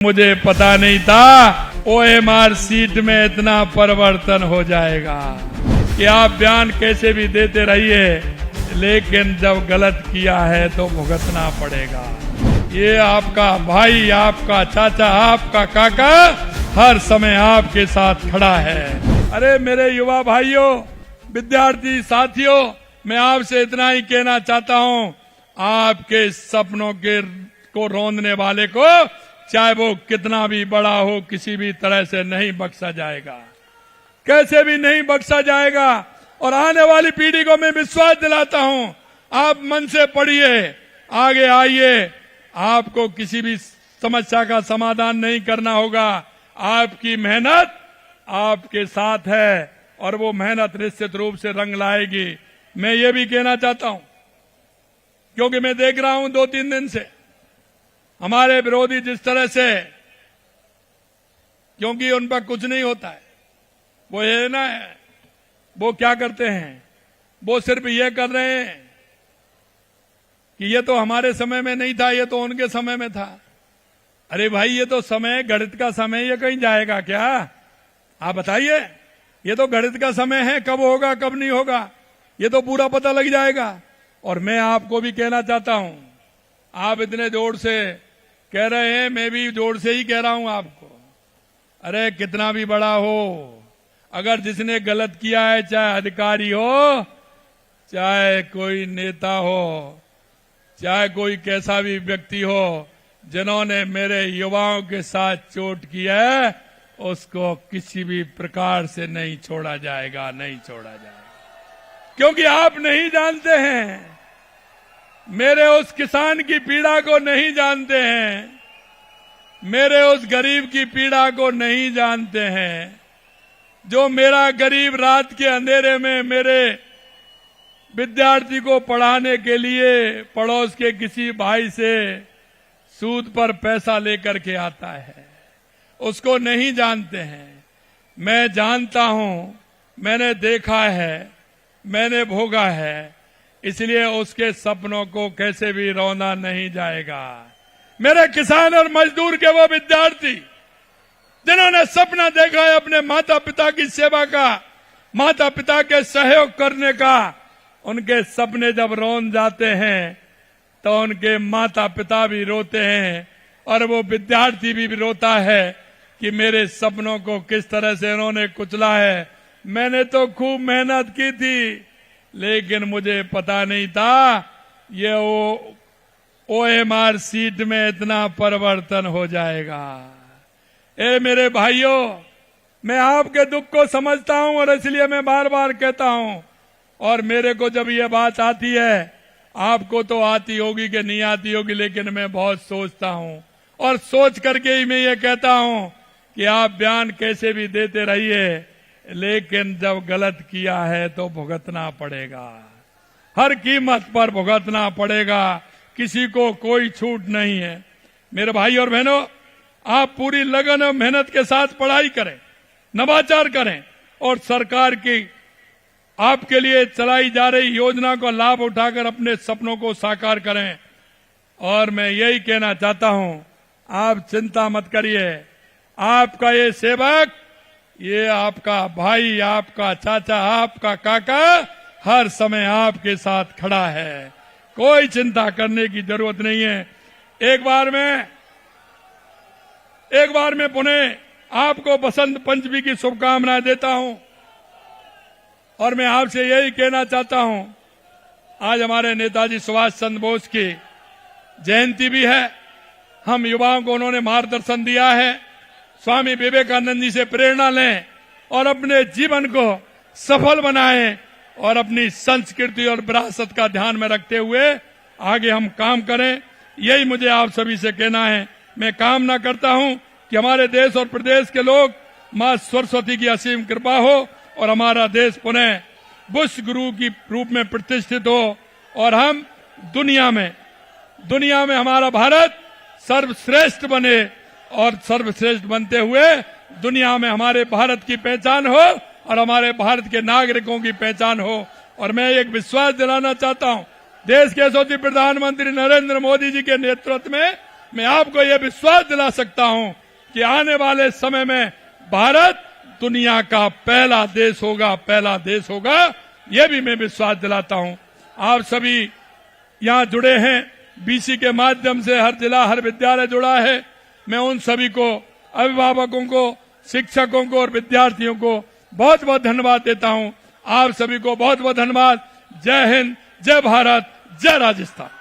मुझे पता नहीं था OMR सीट में इतना परिवर्तन हो जाएगा कि आप बयान कैसे भी देते रहिए, लेकिन जब गलत किया है तो भुगतना पड़ेगा। ये आपका भाई, आपका चाचा, आपका काका हर समय आपके साथ खड़ा है। अरे मेरे युवा भाइयों, विद्यार्थी साथियों, मैं आपसे इतना ही कहना चाहता हूं, आपके सपनों को रौंदने वाले को चाहे वो कितना भी बड़ा हो, किसी भी तरह से नहीं बख्शा जाएगा, कैसे भी नहीं बख्शा जाएगा। और आने वाली पीढ़ी को मैं विश्वास दिलाता हूं, आप मन से पढ़िए, आगे आइए, आपको किसी भी समस्या का समाधान नहीं करना होगा। आपकी मेहनत आपके साथ है और वो मेहनत निश्चित रूप से रंग लाएगी। मैं ये भी कहना चाहता हूं, क्योंकि मैं देख रहा हूं 2-3 दिन से हमारे विरोधी जिस तरह से, क्योंकि उन पर कुछ नहीं होता है, वो ये ना है, वो क्या करते हैं, वो सिर्फ ये कर रहे हैं कि ये तो हमारे समय में नहीं था, ये तो उनके समय में था। अरे भाई, ये तो समय गणित का समय, ये कहीं जाएगा क्या? आप बताइए, ये तो गणित का समय है, कब होगा कब नहीं होगा ये तो पूरा पता लग जाएगा। और मैं आपको भी कहना चाहता हूं, आप इतने जोर से कह रहे हैं, मैं भी जोर से ही कह रहा हूं आपको। अरे कितना भी बड़ा हो, अगर जिसने गलत किया है, चाहे अधिकारी हो, चाहे कोई नेता हो, चाहे कोई कैसा भी व्यक्ति हो, जिन्होंने मेरे युवाओं के साथ चोट की है, उसको किसी भी प्रकार से नहीं छोड़ा जाएगा, नहीं छोड़ा जाएगा। क्योंकि आप नहीं जानते हैं, मेरे उस किसान की पीड़ा को नहीं जानते हैं, मेरे उस गरीब की पीड़ा को नहीं जानते हैं, जो मेरा गरीब रात के अंधेरे में मेरे विद्यार्थी को पढ़ाने के लिए पड़ोस के किसी भाई से सूद पर पैसा लेकर के आता है, उसको नहीं जानते हैं। मैं जानता हूं, मैंने देखा है, मैंने भोगा है, इसलिए उसके सपनों को कैसे भी रौंदा नहीं जाएगा। मेरे किसान और मजदूर के वो विद्यार्थी जिन्होंने सपना देखा है अपने माता पिता की सेवा का, माता पिता के सहयोग करने का, उनके सपने जब रौंद जाते हैं तो उनके माता पिता भी रोते हैं और वो विद्यार्थी भी रोता है कि मेरे सपनों को किस तरह से उन्होंने कुचला है। मैंने तो खूब मेहनत की थी, लेकिन मुझे पता नहीं था ये OMR सीट में इतना परिवर्तन हो जाएगा। ए मेरे भाइयों, मैं आपके दुख को समझता हूं और इसलिए मैं बार बार कहता हूं, और मेरे को जब ये बात आती है, आपको तो आती होगी कि नहीं आती होगी, लेकिन मैं बहुत सोचता हूं और सोच करके ही मैं ये कहता हूं कि आप बयान कैसे भी देते रहिए, लेकिन जब गलत किया है तो भुगतना पड़ेगा, हर कीमत पर भुगतना पड़ेगा, किसी को कोई छूट नहीं है। मेरे भाई और बहनों, आप पूरी लगन और मेहनत के साथ पढ़ाई करें, नवाचार करें और सरकार की आपके लिए चलाई जा रही योजना का लाभ उठाकर अपने सपनों को साकार करें। और मैं यही कहना चाहता हूं, आप चिंता मत करिए, आपका ये सेवक, ये आपका भाई, आपका चाचा, आपका काका हर समय आपके साथ खड़ा है, कोई चिंता करने की जरूरत नहीं है। एक बार मैं पुनः आपको बसंत पंचमी की शुभकामनाएं देता हूं और मैं आपसे यही कहना चाहता हूं, आज हमारे नेताजी सुभाष चंद्र बोस की जयंती भी है। हम युवाओं को उन्होंने मार्गदर्शन दिया है, स्वामी विवेकानंद जी से प्रेरणा लें और अपने जीवन को सफल बनाएं और अपनी संस्कृति और विरासत का ध्यान में रखते हुए आगे हम काम करें। यही मुझे आप सभी से कहना है। मैं कामना करता हूं कि हमारे देश और प्रदेश के लोग मां सरस्वती की असीम कृपा हो और हमारा देश पुनः बुश गुरु की रूप में प्रतिष्ठित हो और हम दुनिया में हमारा भारत सर्वश्रेष्ठ बने और सर्वश्रेष्ठ बनते हुए दुनिया में हमारे भारत की पहचान हो और हमारे भारत के नागरिकों की पहचान हो। और मैं एक विश्वास दिलाना चाहता हूं, देश के यशस्वी प्रधानमंत्री नरेंद्र मोदी जी के नेतृत्व में मैं आपको यह विश्वास दिला सकता हूं कि आने वाले समय में भारत दुनिया का पहला देश होगा, यह भी मैं विश्वास दिलाता हूं। आप सभी यहां जुड़े हैं, बीसी के माध्यम से हर जिला हर विद्यालय जुड़ा है। मैं उन सभी को, अभिभावकों को, शिक्षकों को और विद्यार्थियों को बहुत बहुत धन्यवाद देता हूं। आप सभी को बहुत बहुत धन्यवाद। जय हिंद, जय भारत, जय राजस्थान।